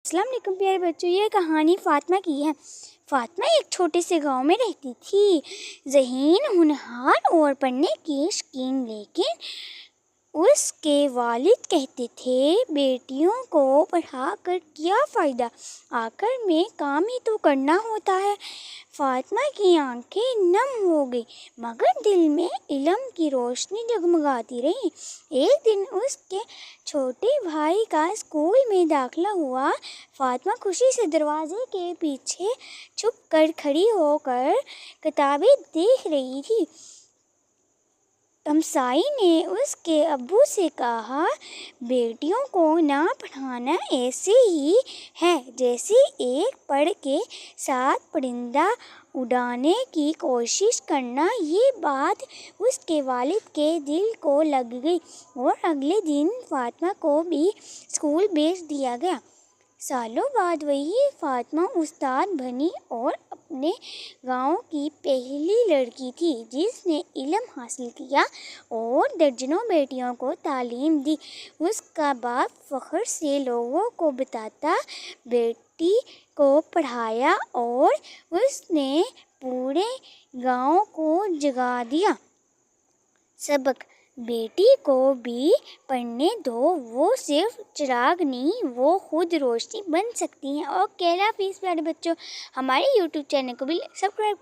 السلام علیکم پیارے بچوں، یہ کہانی فاطمہ کی ہے۔ فاطمہ ایک چھوٹے سے گاؤں میں رہتی تھی، ذہین، ہونہار اور پڑھنے کی شوقین، لیکن اس کے والد کہتے تھے بیٹیوں کو پڑھا کر کیا فائدہ، آخر میں کام ہی تو کرنا ہوتا ہے۔ فاطمہ کی آنکھیں نم ہو گئی مگر دل میں علم کی روشنی جگمگاتی رہی۔ ایک دن اس کے چھوٹے بھائی کا اسکول میں داخلہ ہوا۔ فاطمہ خوشی سے دروازے کے پیچھے چھپ کر کھڑی ہو کر کتابیں دیکھ رہی تھی۔ ہمسائی نے اس کے ابو سے کہا، بیٹیوں کو نہ پڑھانا ایسے ہی ہے جیسے ایک پر کے ساتھ پرندہ اڑانے کی کوشش کرنا۔ یہ بات اس کے والد کے دل کو لگ گئی اور اگلے دن فاطمہ کو بھی اسکول بھیج دیا گیا۔ سالوں بعد وہی فاطمہ استاد بنی اور اپنے گاؤں کی پہلی لڑکی تھی جس نے علم حاصل کیا اور درجنوں بیٹیوں کو تعلیم دی۔ اس کا باپ فخر سے لوگوں کو بتاتا، بیٹی کو پڑھایا اور اس نے پورے گاؤں کو جگا دیا۔ سبق: بیٹی کو بھی پڑھنے دو، وہ صرف چراغ نہیں، وہ خود روشنی بن سکتی ہیں۔ اوکے، اللہ حافظ پیارے بچوں، ہمارے یوٹیوب چینل کو بھی سبسکرائب